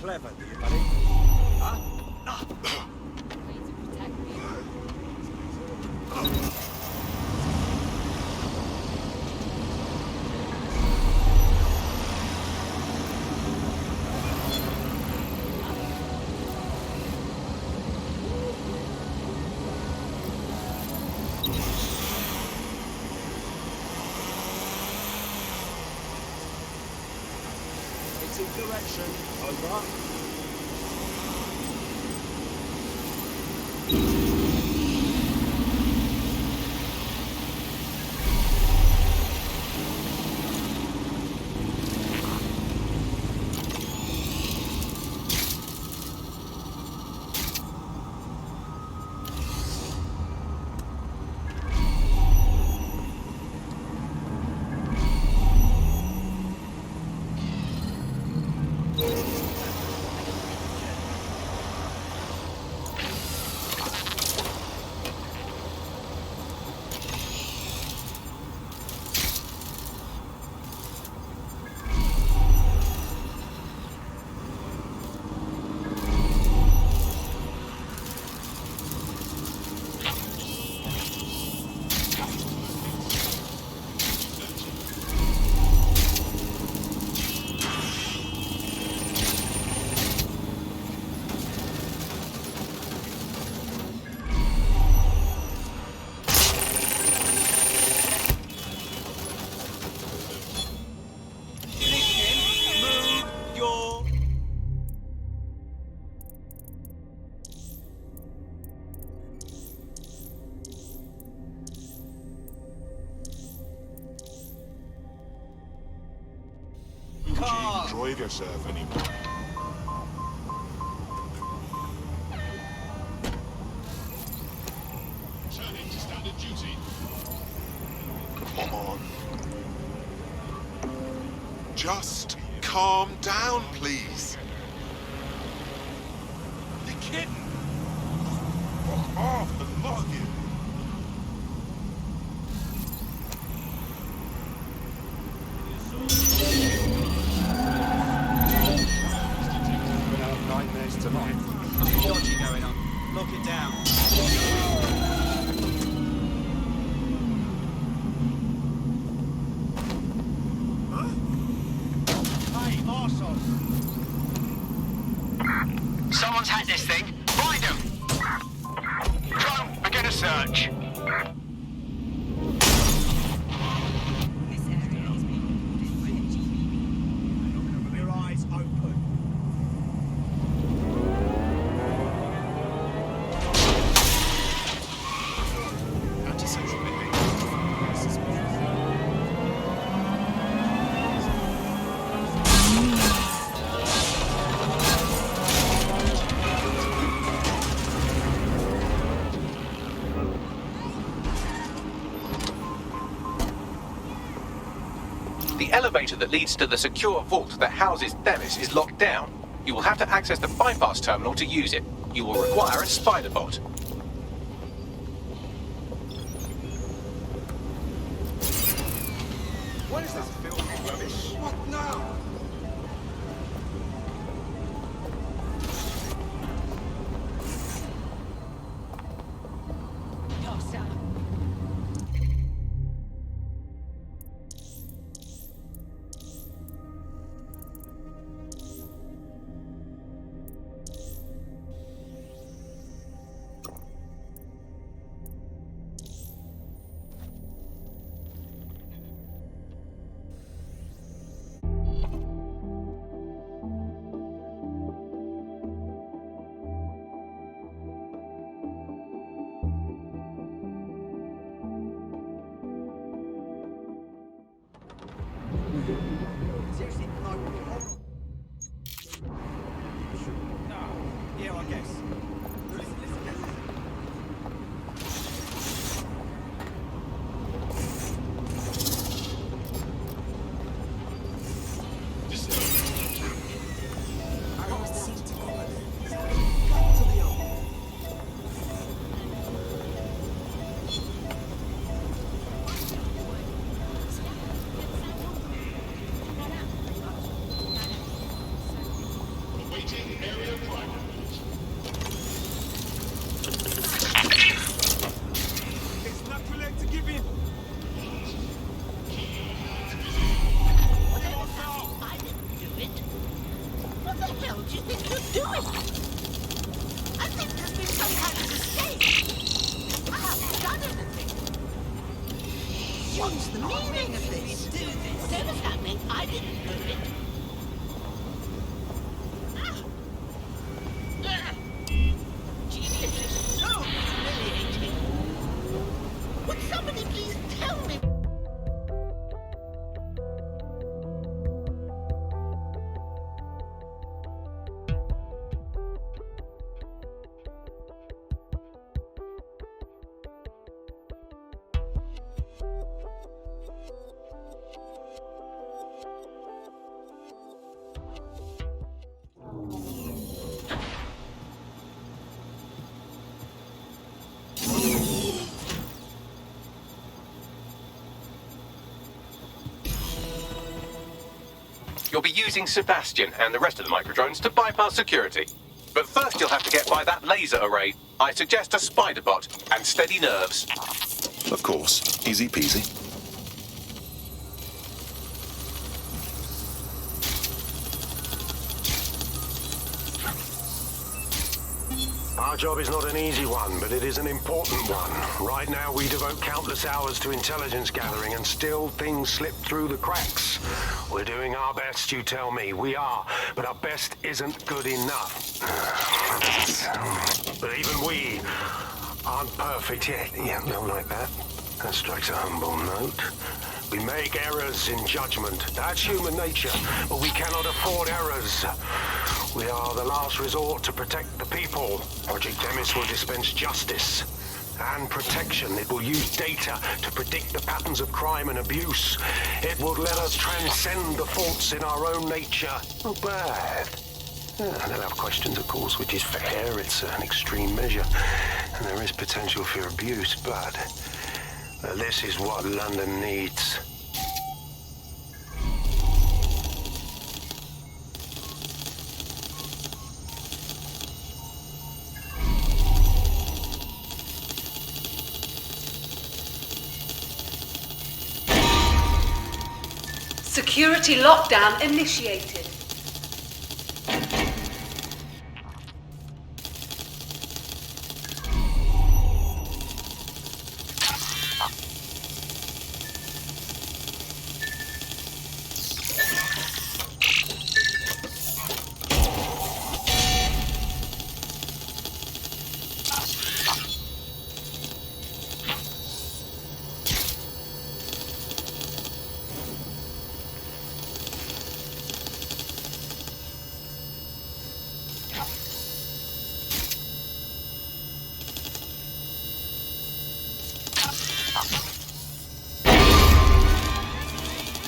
clever, do you, buddy? Huh? Direction. Over. Enjoy yourself anymore. Turning to standard duty. Come on. Just calm down, please. You're kidding. Fuck off, the lot of you. Nightmares tonight. Nothing dodgy going on. Lock it down. Hey, arsehole! Someone's hacked this thing. Find them! Drone, begin a search. Your eyes open. Antisocial behavior. The elevator that leads to the secure vault that houses Themis is locked down. You will have to access the bypass terminal to use it. You will require a spider bot. What is this filthy rubbish? What now? area private. It's not too late to give in. Whatever happened, I didn't do it. What the hell do you think you're doing? I think there's been some kind of mistake. I haven't done anything. What's the meaning of this? Whatever's happening, I didn't do it. Gee, this is so humiliating. Would somebody please tell me? You'll be using Sebastian and the rest of the microdrones to bypass security. But first you'll have to get by that laser array. I suggest a spider bot and steady nerves. Of course. Easy peasy. Our job is not an easy one, but it is an important one. Right now, we devote countless hours to intelligence gathering, and still things slip through the cracks. We're doing our best, you tell me. We are, but our best isn't good enough. But even we aren't perfect yet. Yeah, no, like that. That strikes a humble note. We make errors in judgment. That's human nature, but we cannot afford errors. We are the last resort to protect the people. Project Themis will dispense justice and protection. It will use data to predict the patterns of crime and abuse. It will let us transcend the faults in our own nature. Not bad. Yeah, they'll have questions, of course, which is fair. It's an extreme measure, and there is potential for abuse, but this is what London needs. Security lockdown initiated.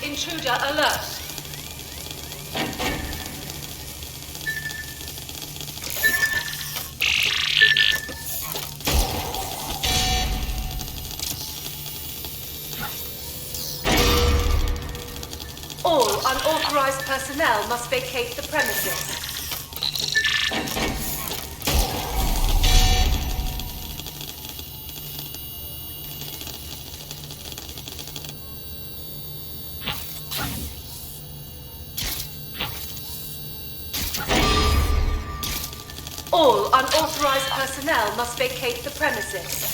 Intruder alert. All unauthorized personnel must vacate the premises. All unauthorized personnel must vacate the premises.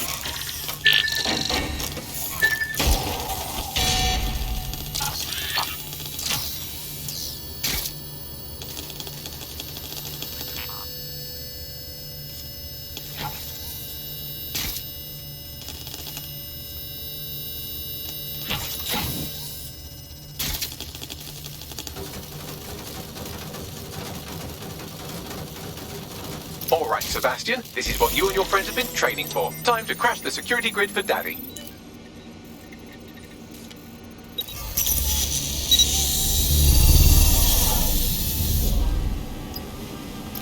All right, Sebastian, this is what you and your friends have been training for. Time to crash the security grid for Daddy.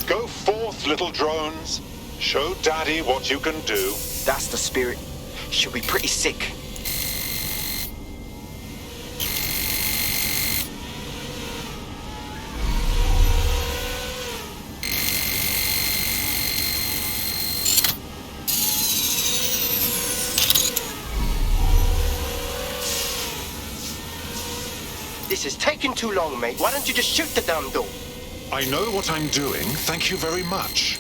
Go forth, little drones. Show Daddy what you can do. That's the spirit. She'll be pretty sick. This is taking too long, mate. Why don't you just shoot the damn door? I know what I'm doing. Thank you very much.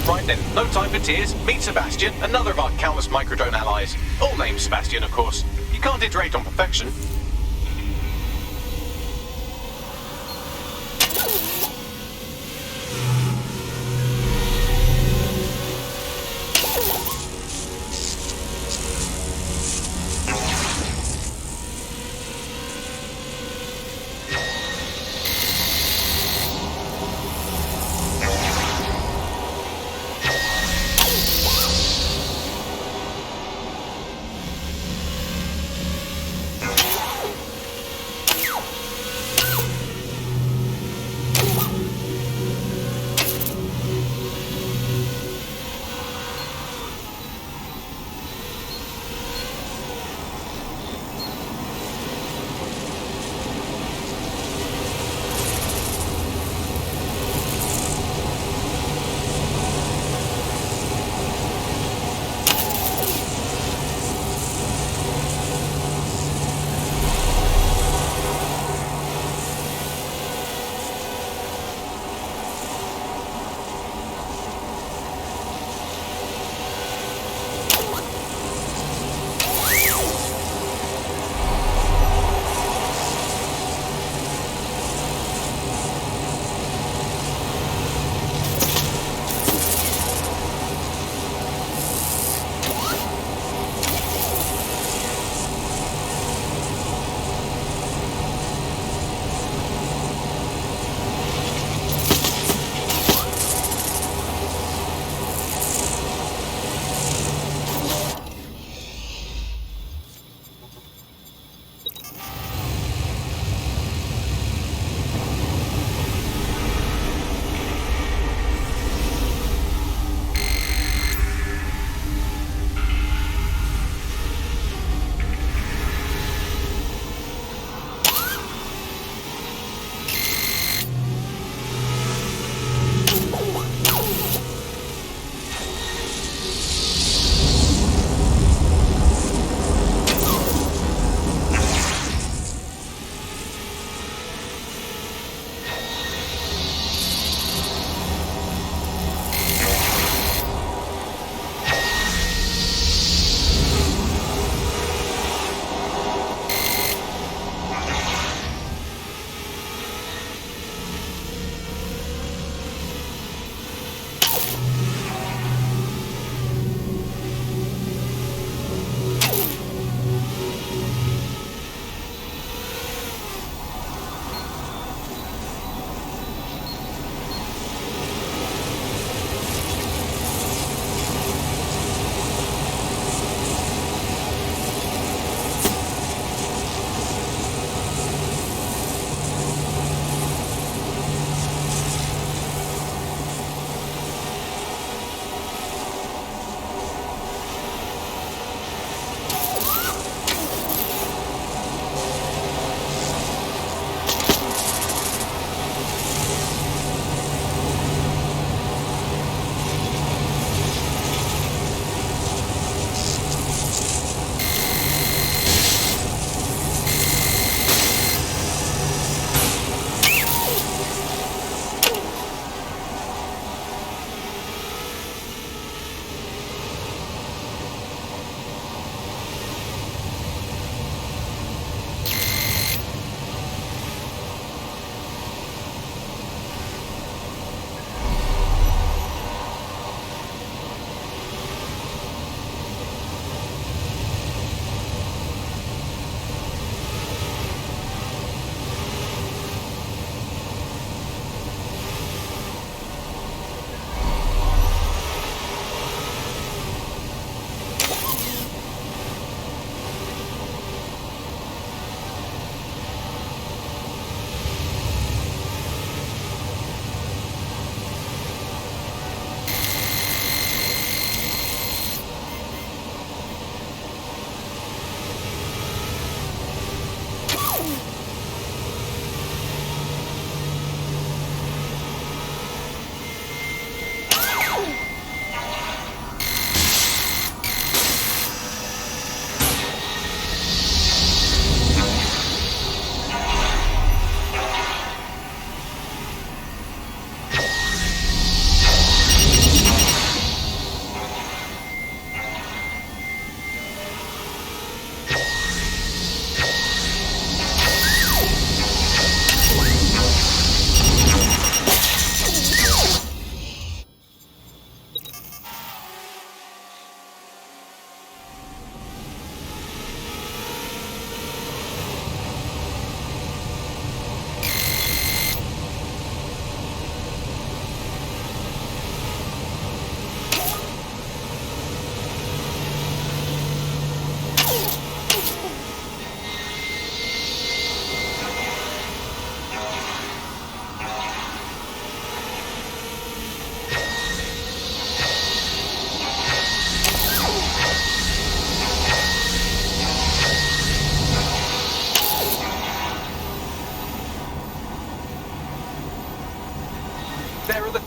Right then, no time for tears. Meet Sebastian, another of our countless microdrone allies. All named Sebastian, of course. You can't iterate on perfection.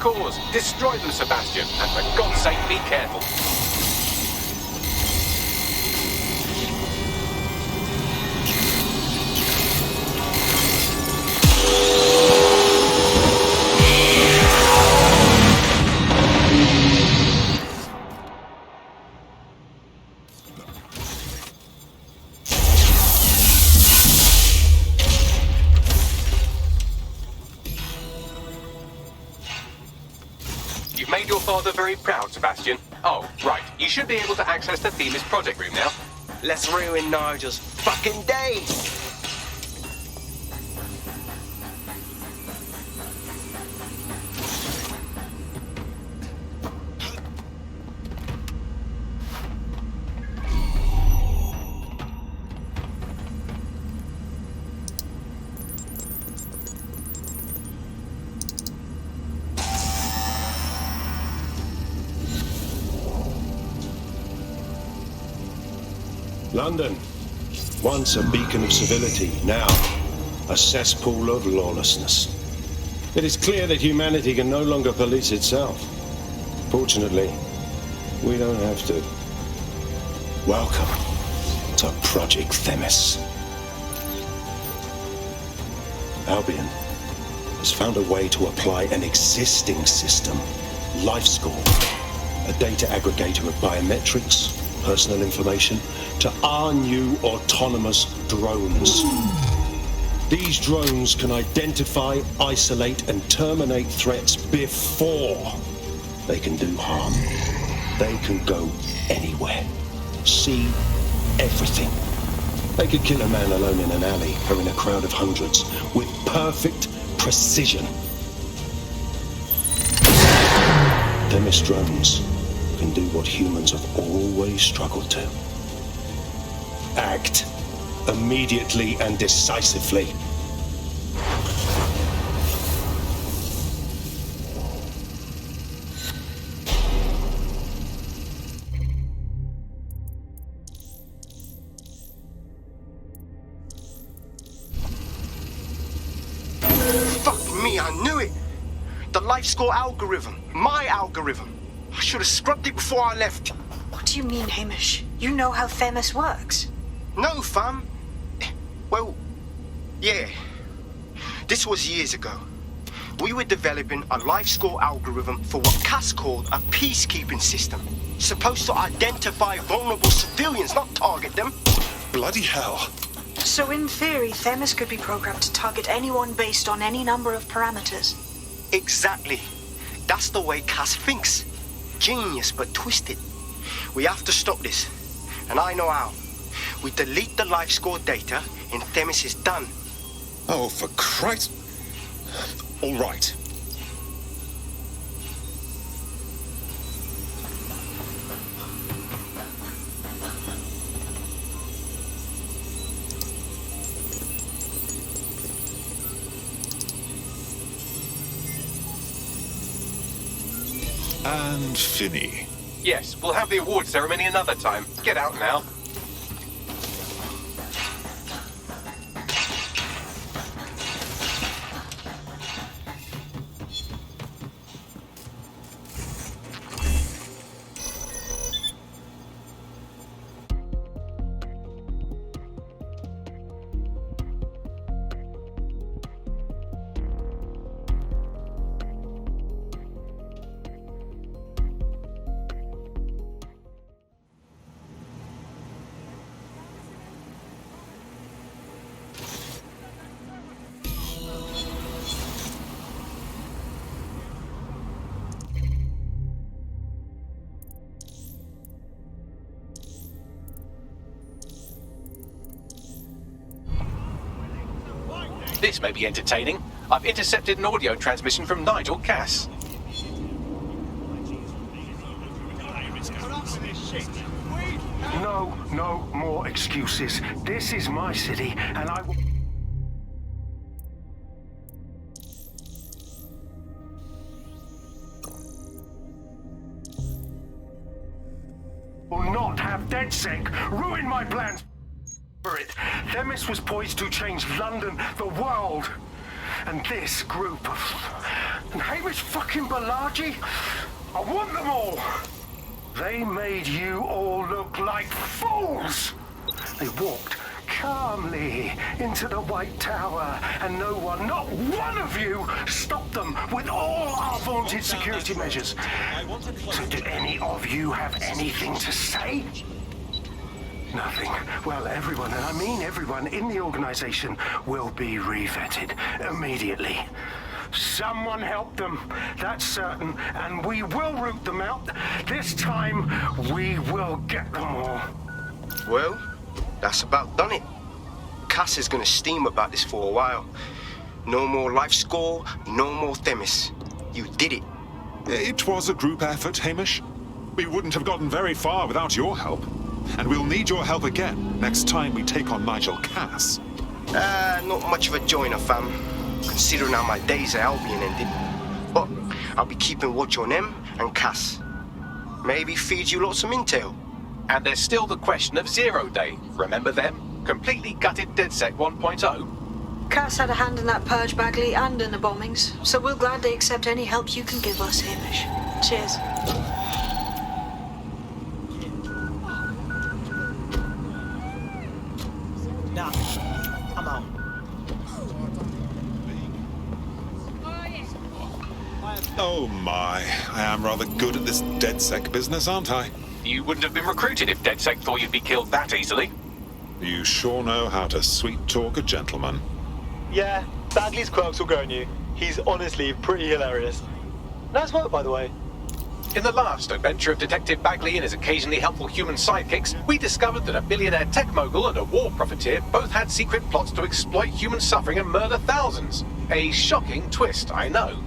cores. Destroy them, Sebastian. And for God's sake, be careful. You've made your father very proud, Sebastian. Oh, right. You should be able to access the Themis project room now. Let's ruin Nigel's fucking day. London, once a beacon of civility, now a cesspool of lawlessness. It is clear that humanity can no longer police itself. Fortunately, we don't have to. Welcome to Project Themis. Albion has found a way to apply an existing system, LifeScore, a data aggregator of biometrics, personal information, to our new autonomous drones. These drones can identify, isolate, and terminate threats before they can do harm. They can go anywhere, see everything. They could kill a man alone in an alley or in a crowd of hundreds with perfect precision. Themis drones can do what humans have always struggled to. Act immediately and decisively. Fuck me, I knew it. The LifeScore algorithm. My algorithm. I should have scrubbed it before I left. What do you mean, Hamish? You know how Themis works. No, fam. Well, yeah. This was years ago. We were developing a LifeScore algorithm for what Cass called a peacekeeping system. Supposed to identify vulnerable civilians, not target them. Bloody hell. So in theory, Themis could be programmed to target anyone based on any number of parameters. Exactly. That's the way Cass thinks. Genius, but twisted. We have to stop this. And I know how. We delete the LifeScore data and Themis is done. Oh, for Christ. All right. And Finney. Yes, we'll have the award ceremony another time. Get out now. This may be entertaining. I've intercepted an audio transmission from Nigel Cass. No more excuses. This is my city, and I will not have DedSec ruin my plans for it. Themis was poised to change London, the world. and this group of... And Hamish fucking Balaji? I want them all! They made you all look like fools! They walked calmly into the White Tower, and no one, not one of you, stopped them with all our vaunted security measures. So do any of you have anything to say? Nothing. Well, everyone, and I mean everyone in the organization, will be re-vetted immediately. Someone help them, that's certain, and we will root them out. This time, we will get them all. Well, that's about done it. Cass is gonna steam about this for a while. No more life score, no more Themis. You did it. It was a group effort, Hamish. We wouldn't have gotten very far without your help. And we'll need your help again next time we take on Nigel Cass. Not much of a joiner, fam. Considering how my days at Albion ended. But I'll be keeping watch on them and Cass. Maybe feed you lots of intel. And there's still the question of Zero Day. Remember them? Completely gutted DedSec 1.0. Cass had a hand in that purge, Bagley, and in the bombings, so we'll gladly accept any help you can give us, Hamish. Cheers. Nah, I'm out. Oh my, I am rather good at this DedSec business, aren't I? You wouldn't have been recruited if DedSec thought you'd be killed that easily. You sure know how to sweet talk a gentleman. Yeah, Bagley's quirks will go on you. He's honestly pretty hilarious. Nice work, by the way. In the last adventure of Detective Bagley and his occasionally helpful human sidekicks, we discovered that a billionaire tech mogul and a war profiteer both had secret plots to exploit human suffering and murder thousands. A shocking twist, I know.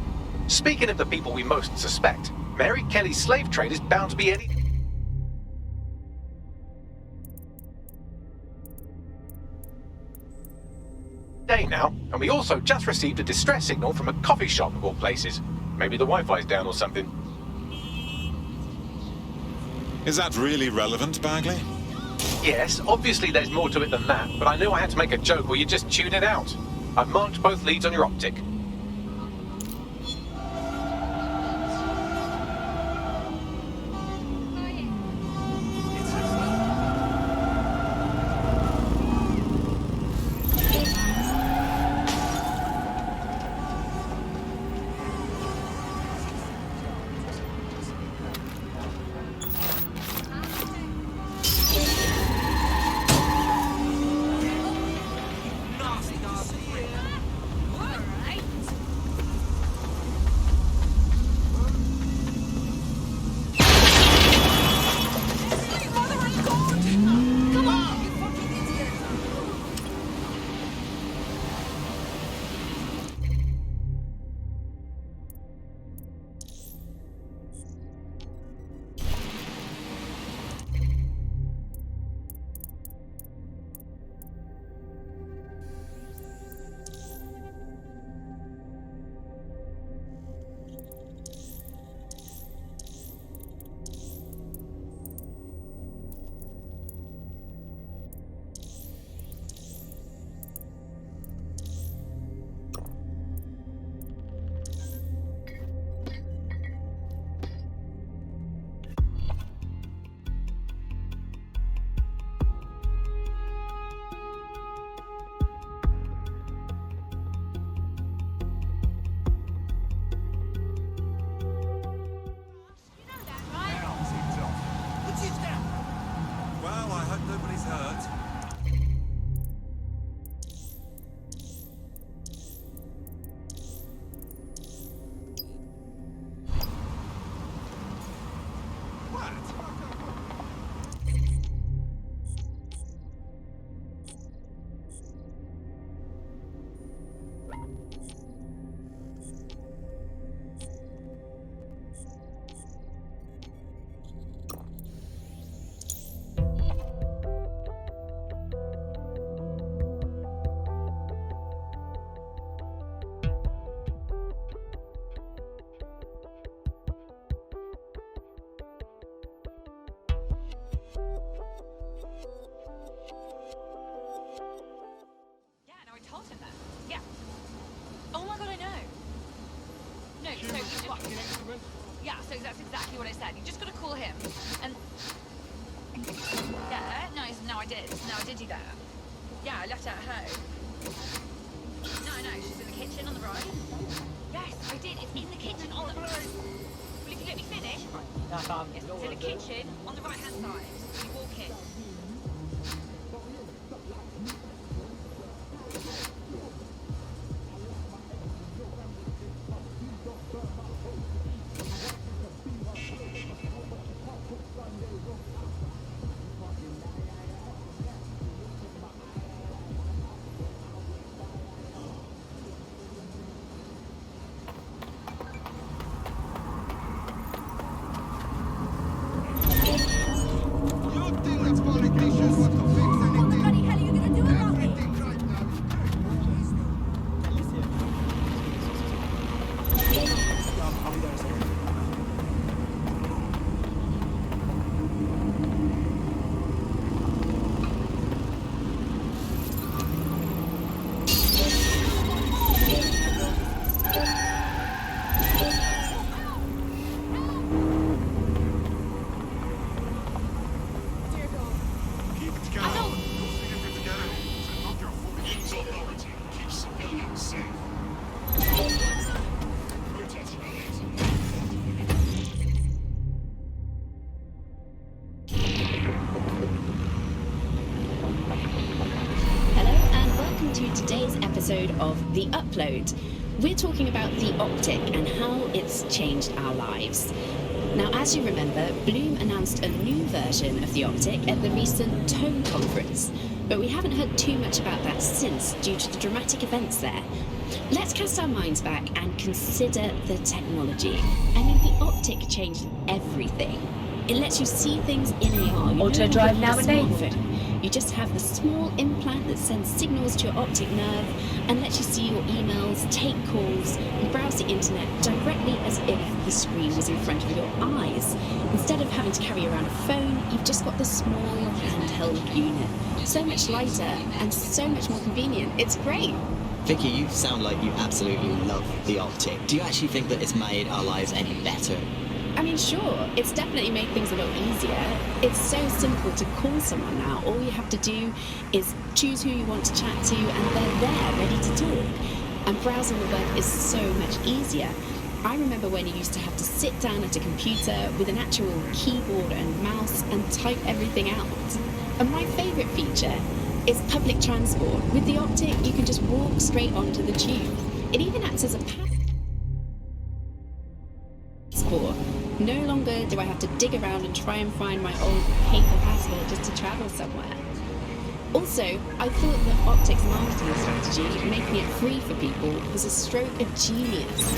Speaking of the people we most suspect, Mary Kelly's slave trade is bound to be any day now, and we also just received a distress signal from a coffee shop of all places. Maybe the Wi-Fi's down or something. Is that really relevant, Bagley? Yes, obviously there's more to it than that, but I knew I had to make a joke or you'd just tune it out. I've marked both leads on your optic. so that's exactly what I said. You just got to call him. And... Yeah, no, I did. No, I did do that. Yeah, I left her at home. No, she's in the kitchen on the right. Yes, I did. It's in the kitchen on the... Well, if you let me finish... Yes, it's in the kitchen on the right-hand side. You walk in. Of The Upload. We're talking about the optic and how it's changed our lives. Now, as you remember, Bloom announced a new version of the optic at the recent Tone conference, but we haven't heard too much about that since due to the dramatic events there. Let's cast our minds back and consider the technology. I mean, the optic changed everything. It lets you see things in AR. Auto drive now enabled. You just have the small implant that sends signals to your optic nerve and lets you see your emails, take calls, and browse the internet directly as if the screen was in front of your eyes. Instead of having to carry around a phone, you've just got the small handheld unit. So much lighter and so much more convenient. It's great. Vicky, you sound like you absolutely love the optic. Do you actually think that it's made our lives any better? I mean, sure, it's definitely made things a lot easier. It's so simple to call someone now. All you have to do is choose who you want to chat to and they're there, ready to talk. And browsing the web is so much easier. I remember when you used to have to sit down at a computer with an actual keyboard and mouse and type everything out. And my favourite feature is public transport. With the optic, you can just walk straight onto the tube. It even acts as a passport. No longer do I have to dig around and try and find my old paper passport just to travel somewhere. Also, I thought that Optic's marketing strategy, making it free for people, was a stroke of genius.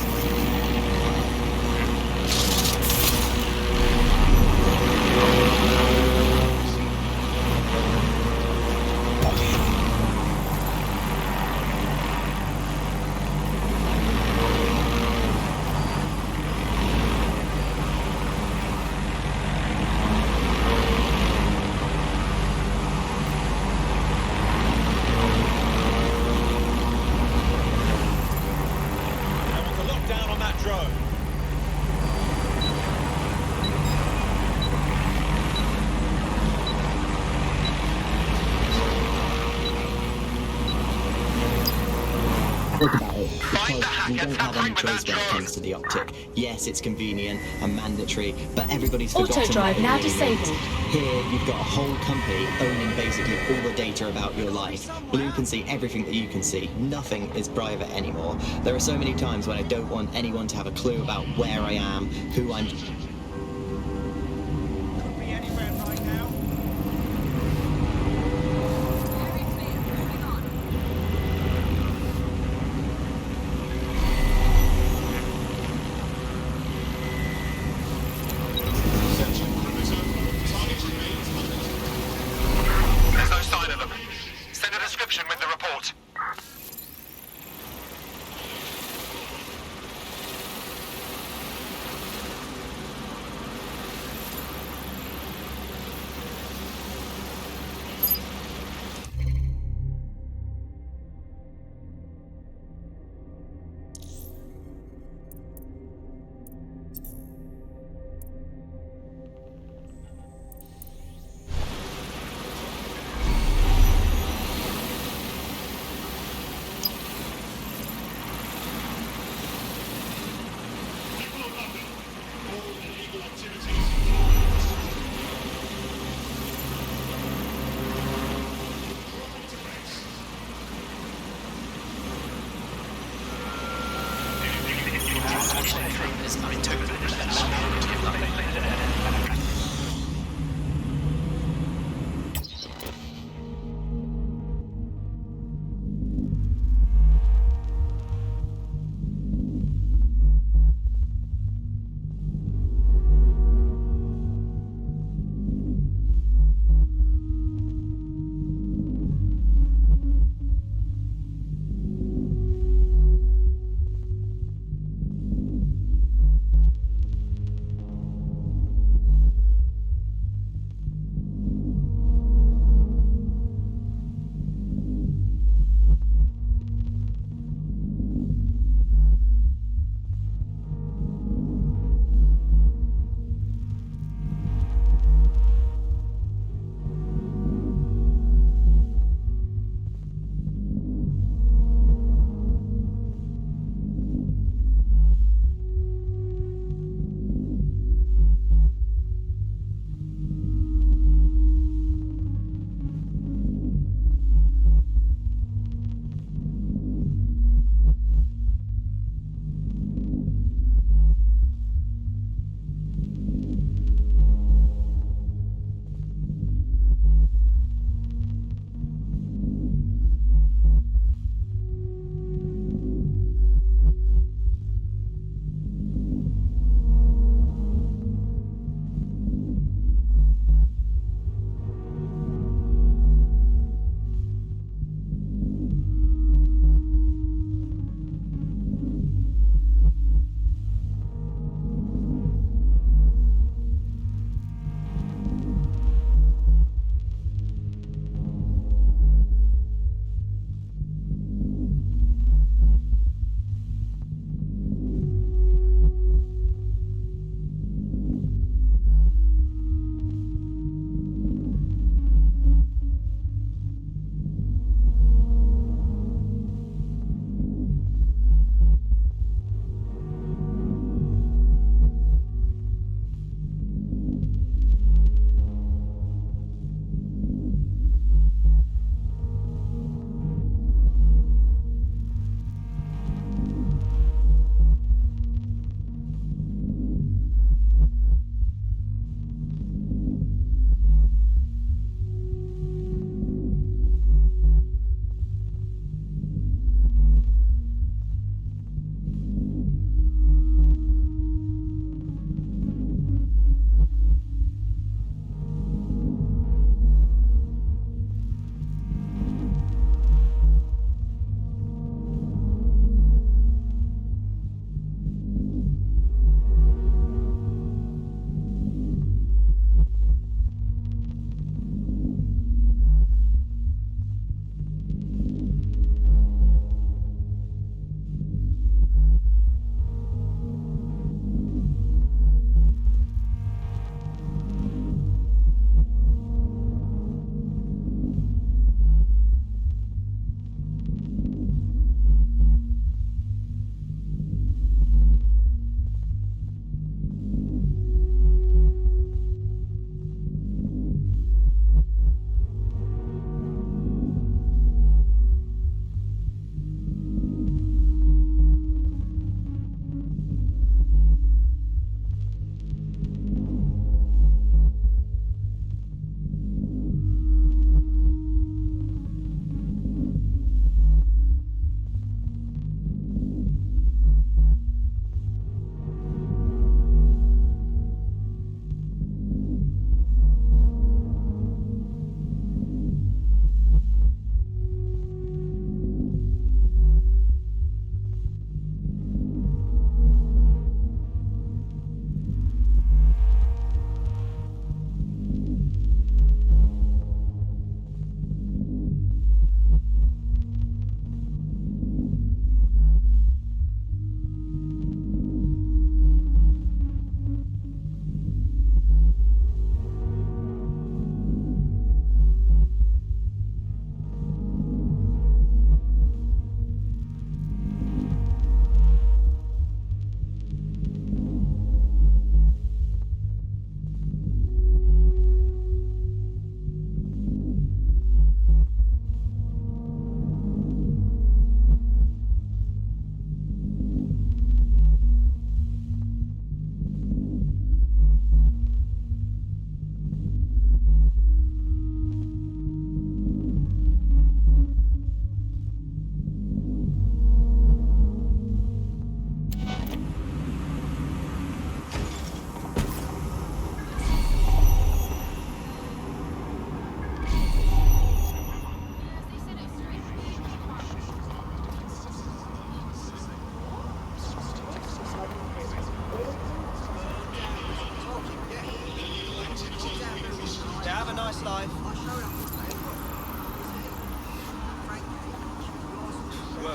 We don't have any choice when it comes to the optic. Yes, it's convenient and mandatory, but everybody's forgotten Auto drive now disabled. Here, you've got a whole company owning basically all the data about your life. Blue can see everything that you can see. Nothing is private anymore. There are so many times when I don't want anyone to have a clue about where I am, who I'm...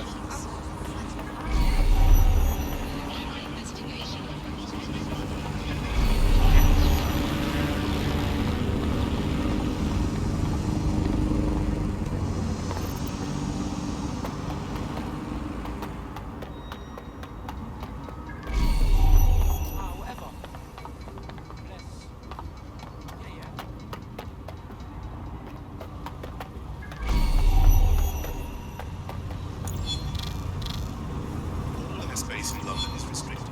things. Airspace in London is restricted.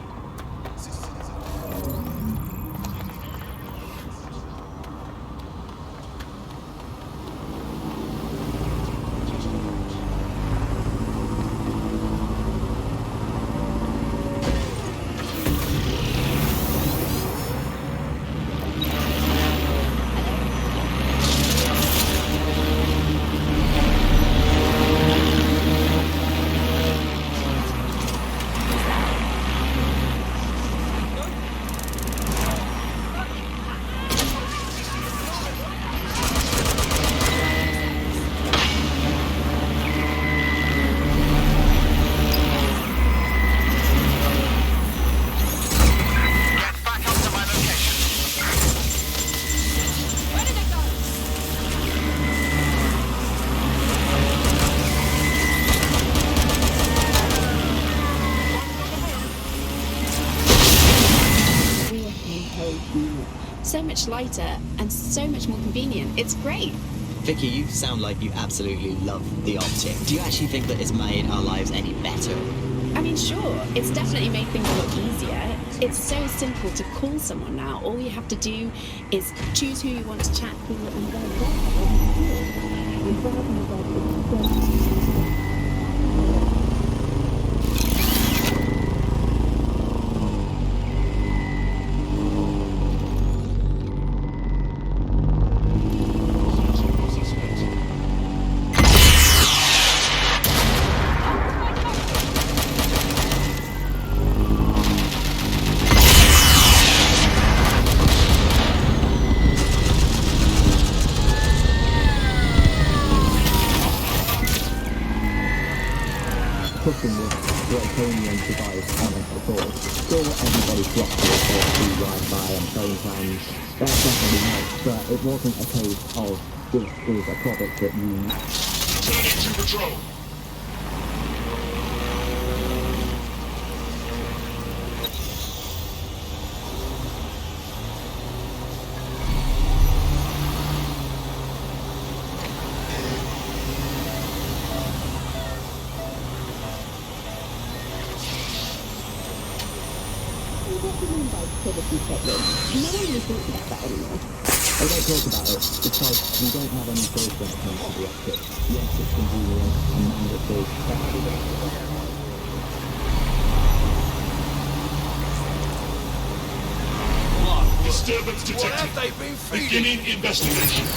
So much lighter and so much more convenient. It's great. Vicky, you sound like you absolutely love the optic. Do you actually think that it's made our lives any better? I mean, sure, it's definitely made things a lot easier. It's so simple to call someone now. All you have to do is choose who you want to chat to and they're there. And rather than pushing this draconian device on us at all. Sure, everybody flocked to it for to ride by and phone plans. That definitely helped, but it wasn't a case of this is a product that you... Turning to patrol! privacy problem. No one really thinks about that anymore. I don't talk about it because we don't have any choice when it comes to the optic. Yes, it's convenient and mandatory, Disturbance detected. Beginning investigation.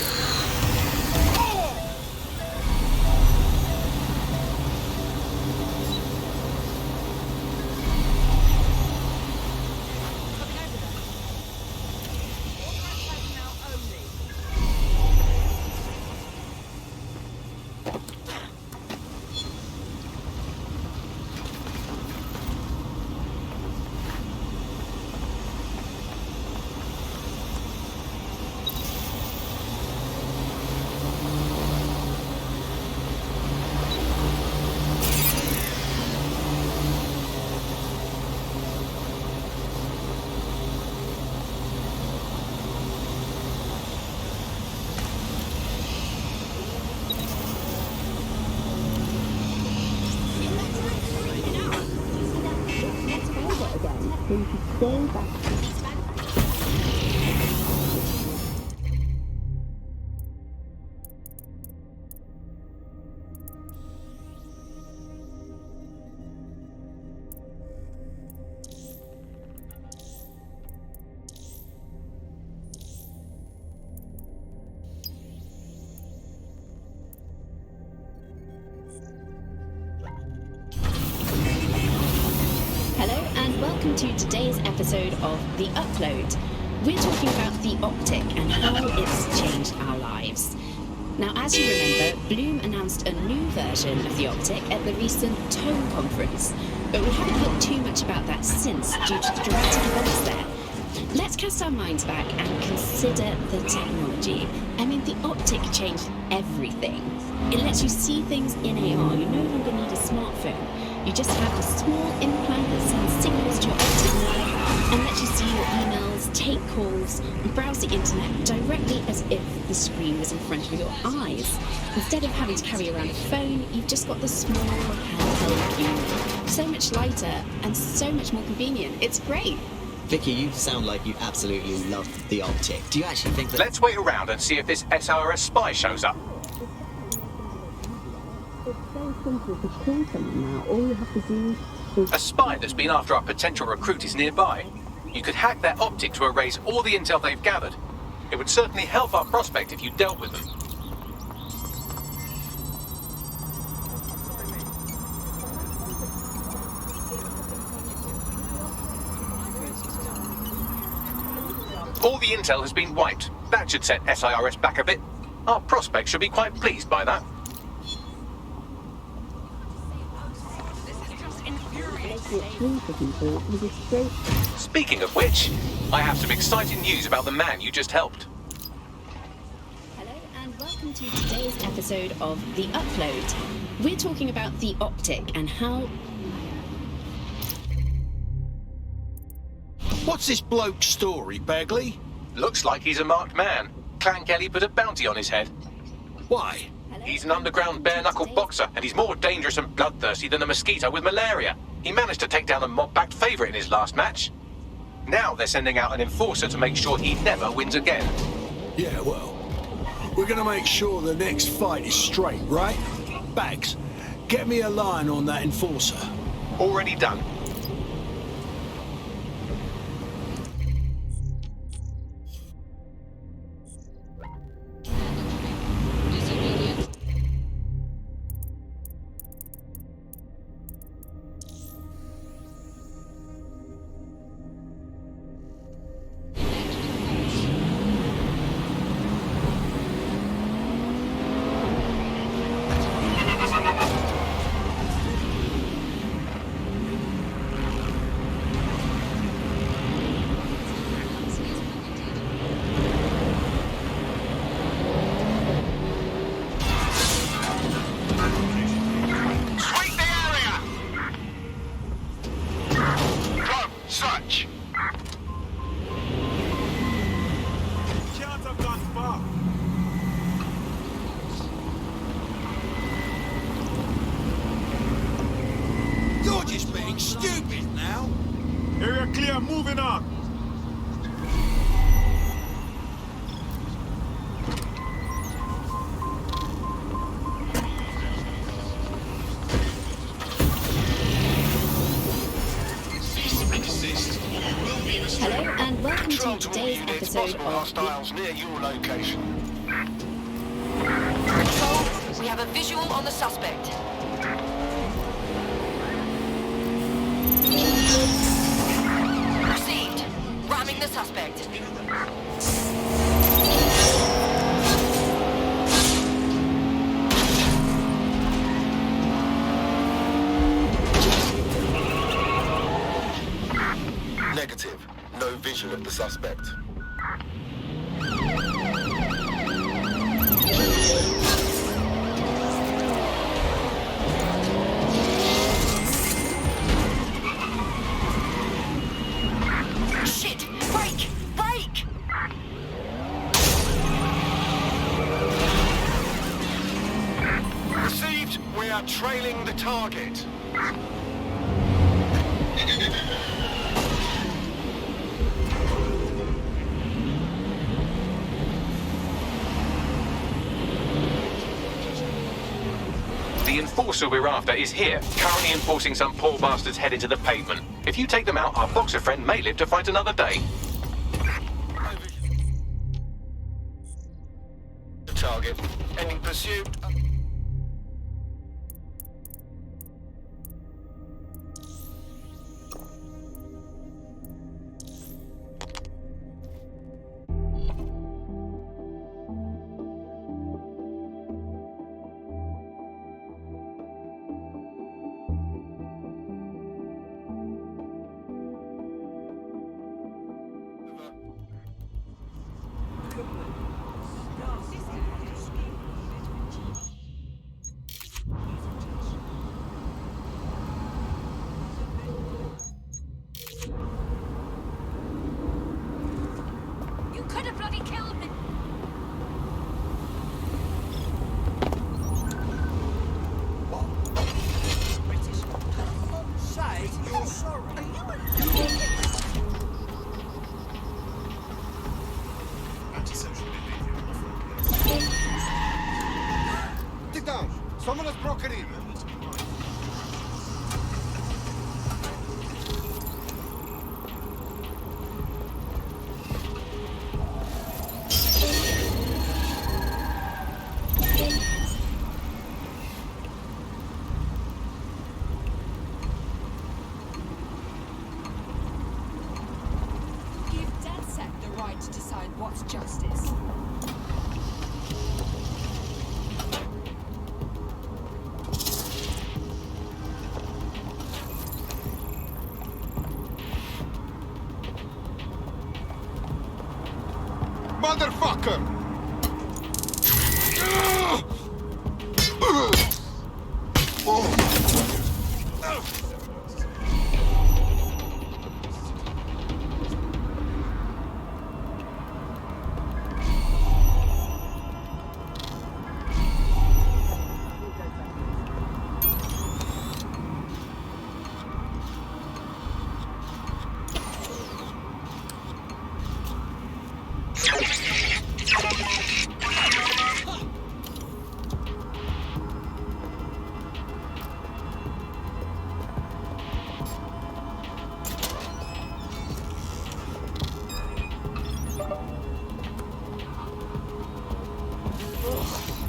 So you should stay back. Welcome to today's episode of The Upload. We're talking about the optic and how it's changed our lives. Now, as you remember, Bloom announced a new version of the optic at the recent Tone conference, but we haven't heard too much about that since due to the dramatic events there. Let's cast our minds back and consider the technology. I mean, the optic changed everything. It lets you see things in AR. You no longer need a smartphone. You just have a small implant that sends signals to your optic nerve and lets you see your emails, take calls, and browse the internet directly as if the screen was in front of your eyes. Instead of having to carry around a phone, you've just got the small handheld unit. So much lighter and so much more convenient. It's great. Vicky, you sound like you absolutely love the optic. Do you actually think that... Let's wait around and see if this SRS spy shows up. It's so simple to kill someone now. All you have to do is... A spy that's been after our potential recruit is nearby. You could hack their optic to erase all the intel they've gathered. It would certainly help our prospect if you dealt with them. All the intel has been wiped. That should set SIRS back a bit. Our prospect should be quite pleased by that. Speaking of which, I have some exciting news about the man you just helped. Hello and welcome to today's episode of The Upload. We're talking about the optic and how... What's this bloke's story, Bagley? Looks like he's a marked man. Clan Kelly put a bounty on his head. Why? He's an underground bare-knuckle boxer, and he's more dangerous and bloodthirsty than a mosquito with malaria. He managed to take down a mob-backed favourite in his last match. Now they're sending out an enforcer to make sure he never wins again. Yeah, well, we're gonna make sure the next fight is straight, right? Bags, get me a line on that enforcer. Already done. Hello and welcome to today's episode of Hostiles near your location. Control, we have a visual on the suspect. Received. Ramming the suspect. Negative. No vision of the suspect. Shit! Break! Break! Received. We are trailing the target. The enforcer we're after is here, currently enforcing some poor bastard's head into the pavement. If you take them out, our boxer friend may live to fight another day. The target. Ending pursuit. Someone has broken in. Give DedSec the right to decide what's justice. Motherfucker!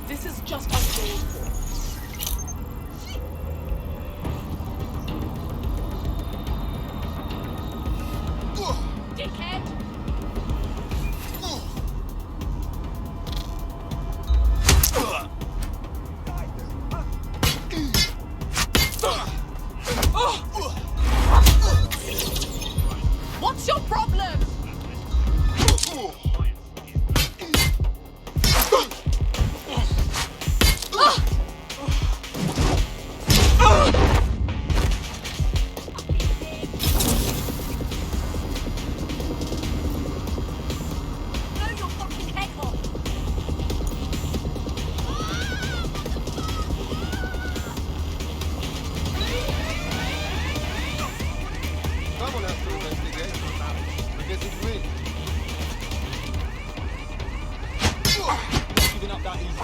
This is just uncalled for. Dickhead! What's your problem? Someone has to investigate. I guess it's me. Not giving up that easy.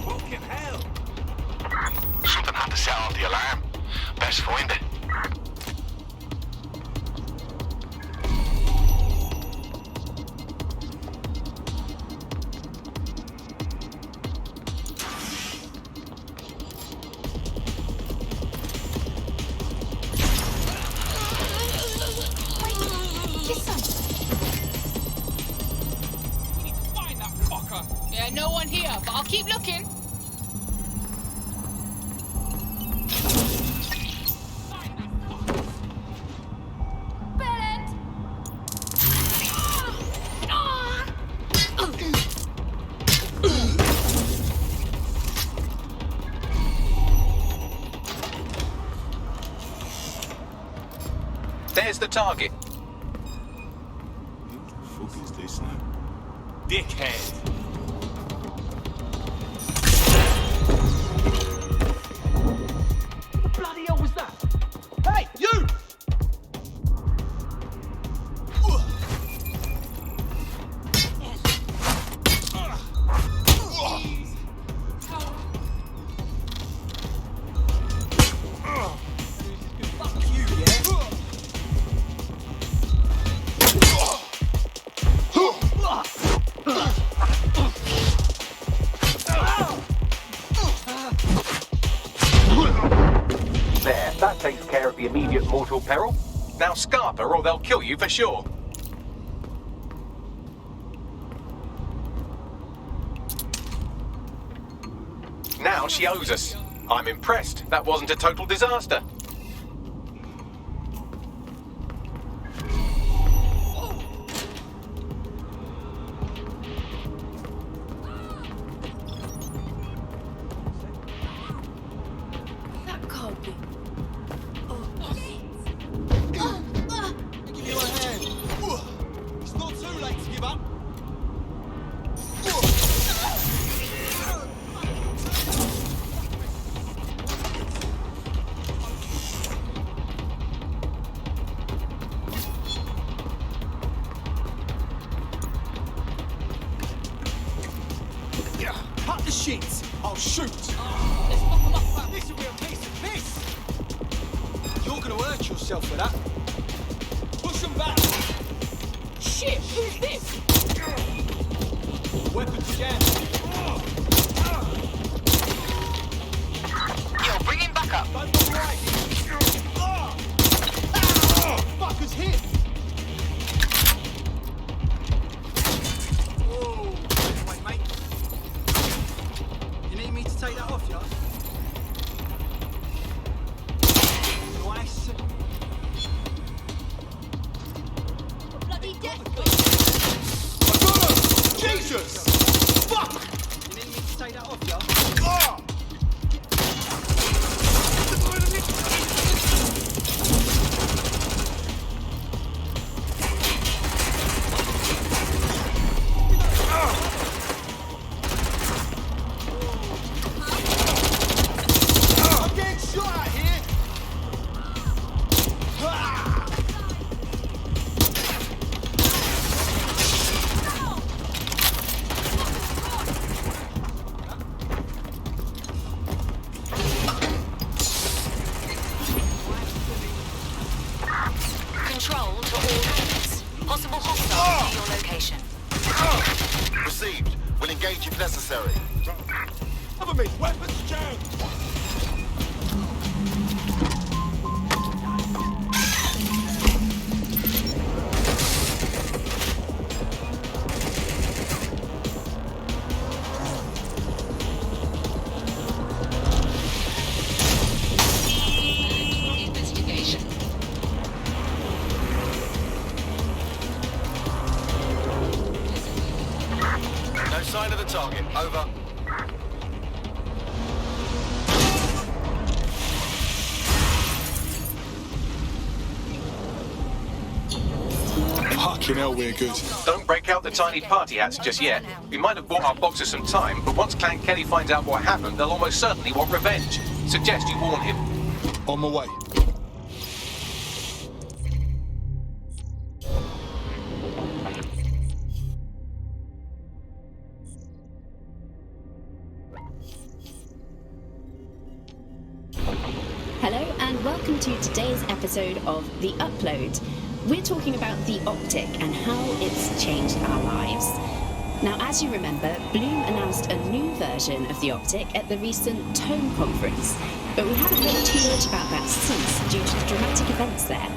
Fucking hell! Something had to set off the alarm. Best find it. Yeah, no one here, but I'll keep looking. There's the target. What the fuck is this now? Dickhead! What the bloody hell was that? Hey, you! There, that takes care of the immediate mortal peril. Now scarp her or they'll kill you for sure. Now she owes us. I'm impressed. That wasn't a total disaster. That can't be. Give you a hand. It's not too late to give up. Cut the shit! I'll shoot! Let's fuck them up, fam. This will be a piece of piss. You're gonna hurt yourself for that. Push them back! Shit, who's this? Weapons again! Yo, bring him back up. Don't go right! Fuckers hit! Wait, mate. You need me to take that off, yeah? Nice. Bloody death! I got him! Jesus! Fuck! You need me to take that off, yeah? I'm getting shot at here! Control to all units. Possible hostiles to your location. Received. We'll engage if necessary. Cover me! Weapons jammed! Investigation. No sign of the target. Over. Fucking hell, we're good. Don't break out the tiny party hats just yet. We might have bought our boxers some time, but once Clan Kelly finds out what happened, they'll almost certainly want revenge. Suggest you warn him. On my way. Hello and welcome to today's episode of The Upload. We're talking about the optic and how it's changed our lives. Now, as you remember, Bloom announced a new version of the optic at the recent Tone conference, but we haven't heard too much about that since due to the dramatic events there.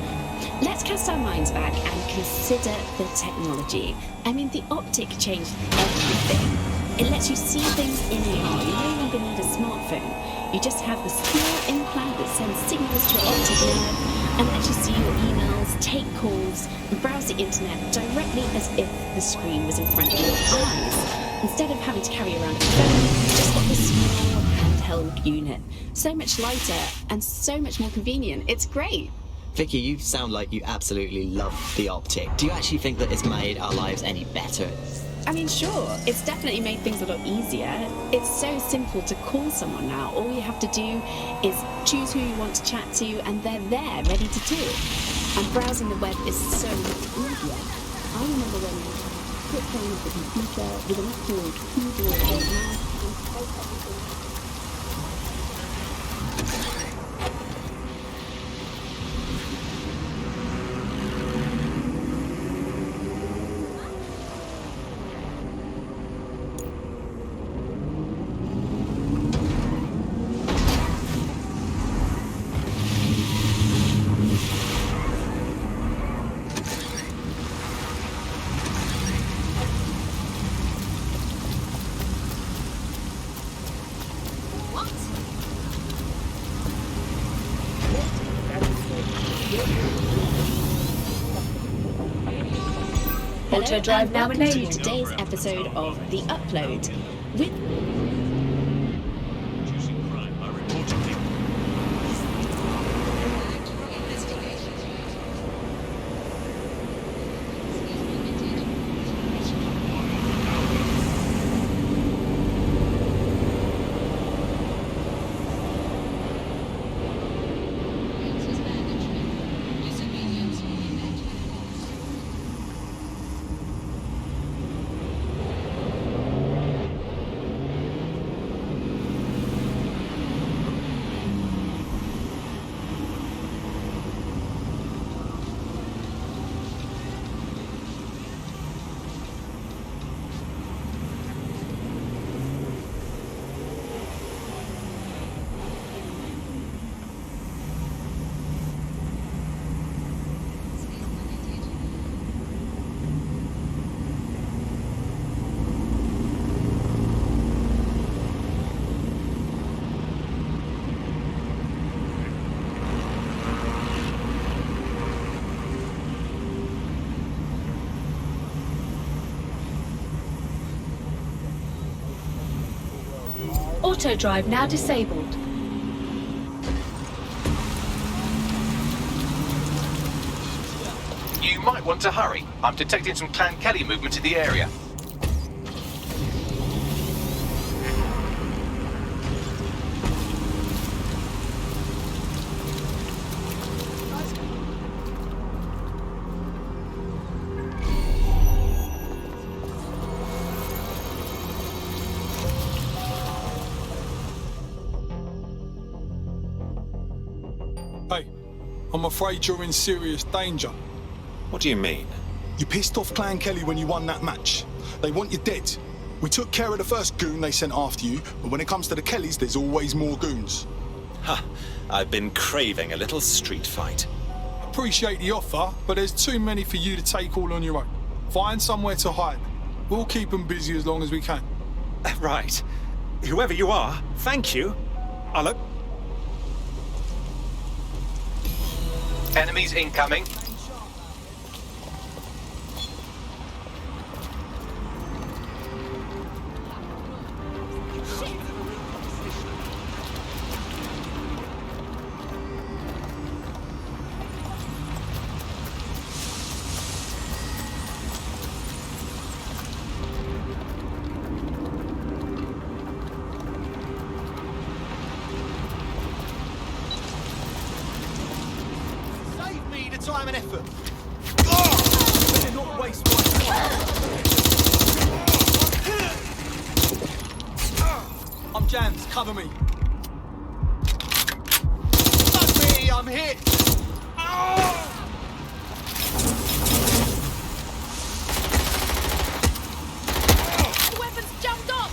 Let's cast our minds back and consider the technology. I mean, the optic changed everything. It lets you see things in the eye. You no longer need a smartphone. You just have the small implant that sends signals to your optic nerve and lets you see your emails, take calls, and browse the internet directly as if the screen was in front of your eyes. Instead of having to carry around a phone, you just got this small handheld unit. So much lighter and so much more convenient. It's great. Vicky, you sound like you absolutely love the optic. Do you actually think that it's made our lives any better? I mean, sure, it's definitely made things a lot easier. It's so simple to call someone now. All you have to do is choose who you want to chat to and they're there, ready to talk. And browsing the web is so much easier. I remember when you sit down at the computer with an actual keyboard and mouse and type everything. Auto drive now welcome to enabled. today's episode of The Upload. With Auto drive now disabled. You might want to hurry. I'm detecting some Clan Kelly movement in the area. Hey, I'm afraid you're in serious danger. What do you mean? You pissed off Clan Kelly when you won that match. They want you dead. We took care of the first goon they sent after you, but when it comes to the Kellys, there's always more goons. Ha! I've been craving a little street fight. Appreciate the offer, but there's too many for you to take all on your own. Find somewhere to hide. We'll keep them busy as long as we can. Right. Whoever you are, thank you. I'll... Enemies incoming. Save me the time and effort. Better not waste my time. I'm jammed. Cover me. Fuck me. I'm hit. The weapon's jumped up!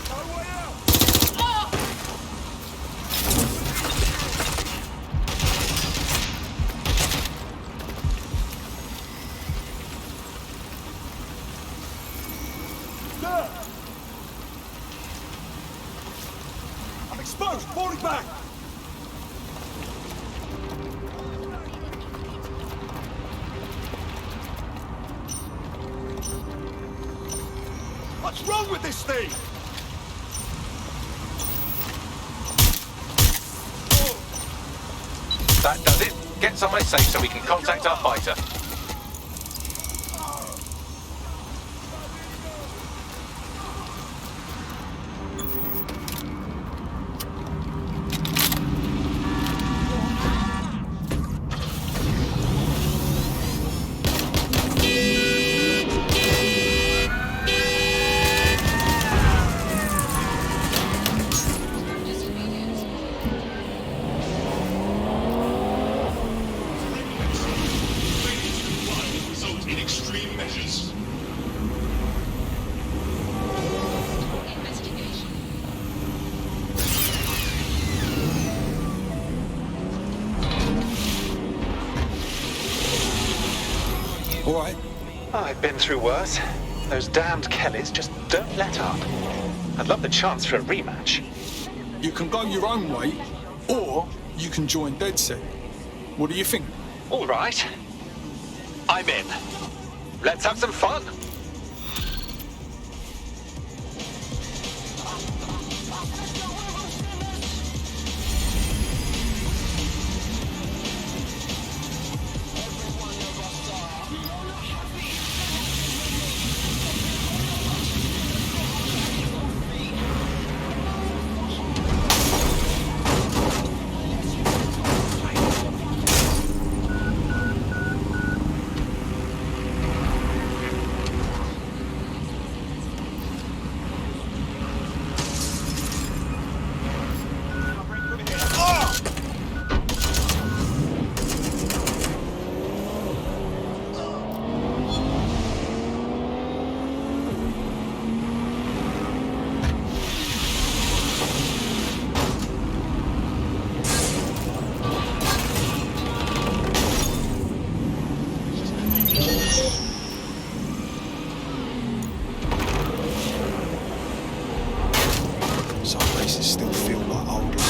I'm exposed! Falling back! What's wrong with this thing? That does it. Get somewhere safe so we can contact our fighter. Result in extreme measures. All right. I've been through worse. Those damned Kellys just don't let up. I'd love the chance for a rematch. You can go your own way, or you can join Dead Set. What do you think? All right. I'm in. Let's have some fun. Some places still feel like old London.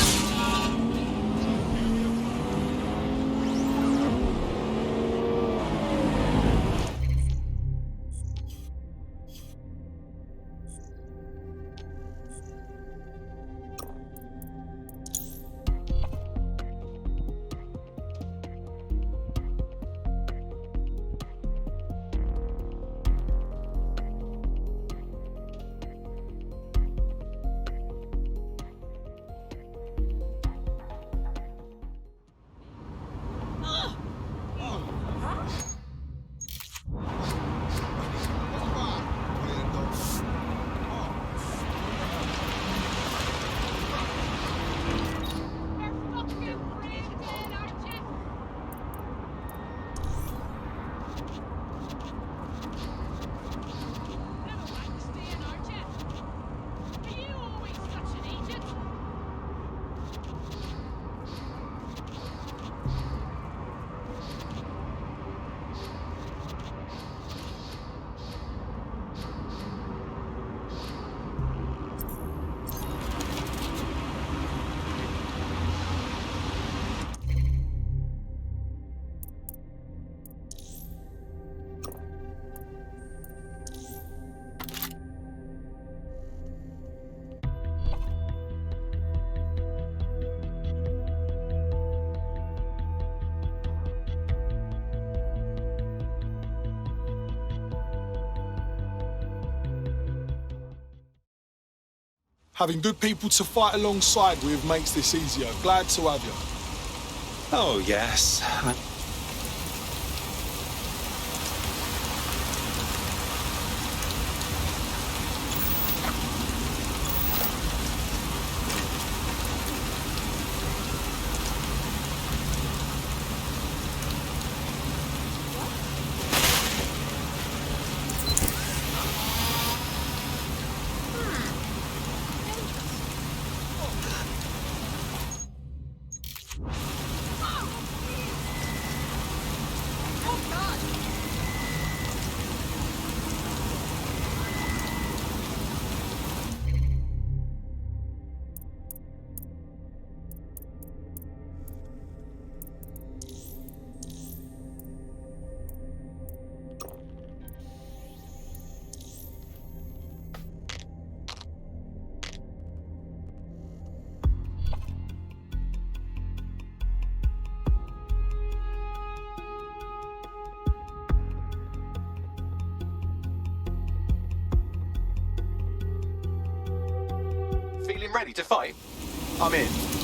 Having good people to fight alongside with makes this easier. Glad to have you. Oh, yes. Feeling ready to fight? I'm in.